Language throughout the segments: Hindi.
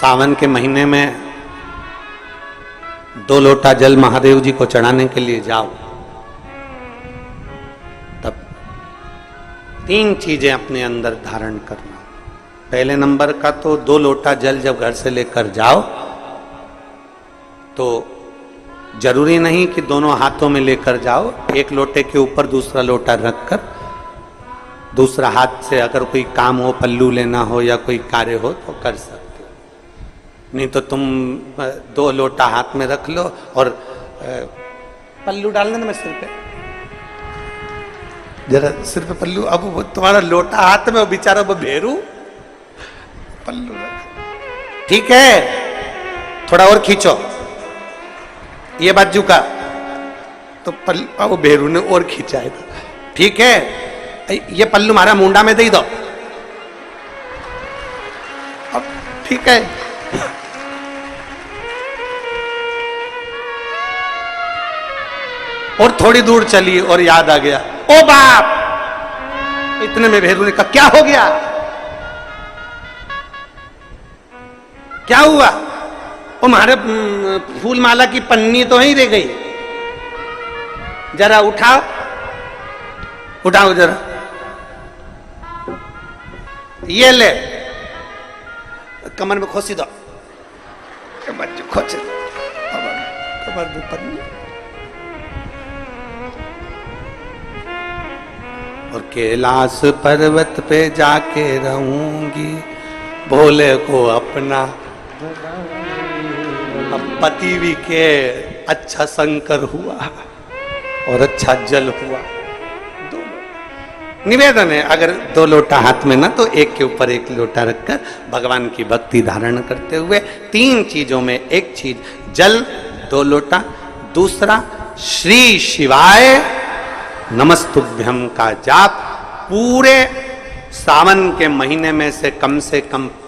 सावन के महीने में 2 लोटा जल महादेव जी को चढ़ाने के लिए जाओ, तब 3 चीजें अपने अंदर धारण करना। पहले नंबर का तो 2 लोटा जल जब घर से लेकर जाओ तो जरूरी नहीं कि दोनों हाथों में लेकर जाओ, एक लोटे के ऊपर दूसरा लोटा रखकर दूसरा हाथ से अगर कोई काम हो, पल्लू लेना हो या कोई कार्य हो तो कर सकते हो। नहीं तो तुम 2 लोटा हाथ में रख लो और पल्लू डालना ना मैं सिर पे, जरा सिर पे पल्लू। अब वो तुम्हारा लोटा हाथ में, वो बेचारा वो भेरू पल्लू रख, ठीक है, थोड़ा और खींचो ये बाजू का, तो पल्लू वो भेरू ने और खींचा है, ठीक है, ये पल्लू मारा मुंडा में दे दो, अब ठीक है। और थोड़ी दूर चली और याद आ गया, ओ बाप, इतने में भेरू ने कहा क्या हो गया, क्या हुआ? वो हमारे फूल माला की पन्नी तो ही रह गई, जरा उठाओ उठाओ जरा, ये ले, कमर में खोसी दो, कमर में खोसे दो, कमर में पन्नी। और कैलाश पर्वत पे जाके रहूंगी, भोले को अपना। अब पति भी के अच्छा शंकर हुआ और अच्छा जल हुआ, निवेदन है अगर 2 लोटा हाथ में ना तो एक के ऊपर एक लोटा रखकर भगवान की भक्ति धारण करते हुए 3 चीजों में एक चीज जल 2 लोटा, दूसरा श्री शिवाय नमस्तुभ्यं का जाप पूरे सावन के महीने में से कम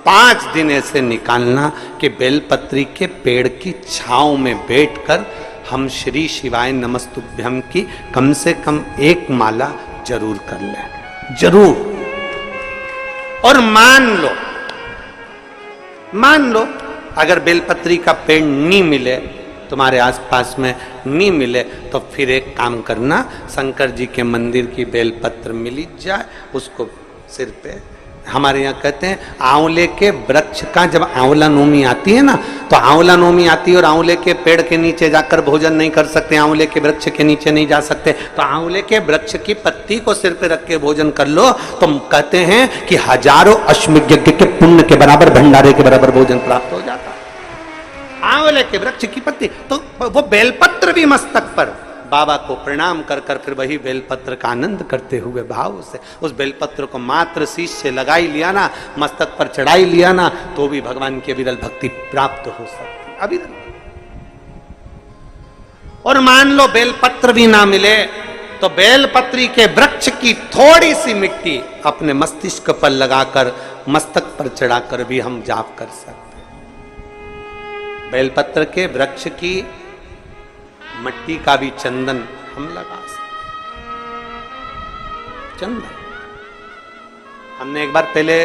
5 दिन ऐसे निकालना कि बेलपत्री के पेड़ की छांव में बैठकर हम श्री शिवाय नमस्तुभ्यं की कम से कम 1 माला जरूर कर ले, जरूर। और मान लो अगर बेलपत्री का पेड़ नहीं मिले, तुम्हारे आसपास में नहीं मिले, तो फिर एक काम करना, शंकर जी के मंदिर की बेलपत्र मिली जाए, उसको सिर पे, हमारे यहाँ कहते हैं आंवले के वृक्ष का जब आंवला नोमी आती है ना, तो आंवला नोमी आती है और आंवले के पेड़ के नीचे जाकर भोजन नहीं कर सकते, आंवले के वृक्ष के नीचे नहीं जा सकते, तो आंवले के वृक्ष की पत्ती को सिर पे रख के भोजन कर लो, तो कहते हैं कि हजारों अश्वमेध यज्ञ के पुण्य के बराबर, भंडारे के बराबर भोजन प्राप्त हो जाता है। आंवले के वृक्ष की पत्ती, तो वो बेलपत्र भी मस्तक पर बाबा को प्रणाम कर कर फिर वही बेलपत्र का आनंद करते हुए भाव से उस बेलपत्र को मात्र शीश से लगाई लिया ना, मस्तक पर चढ़ाई लिया ना, तो भी भगवान की अविरल भक्ति प्राप्त हो सकती, अविरल। और मान लो बेलपत्र भी ना मिले तो बेलपत्री के वृक्ष की थोड़ी सी मिट्टी अपने मस्तिष्क पर लगाकर मस्तक पर चढ़ाकर भी हम जाप कर सकते हैं। बेलपत्र के वृक्ष की मिट्टी का भी चंदन हम लगा सकते, चंदन। हमने एक बार पहले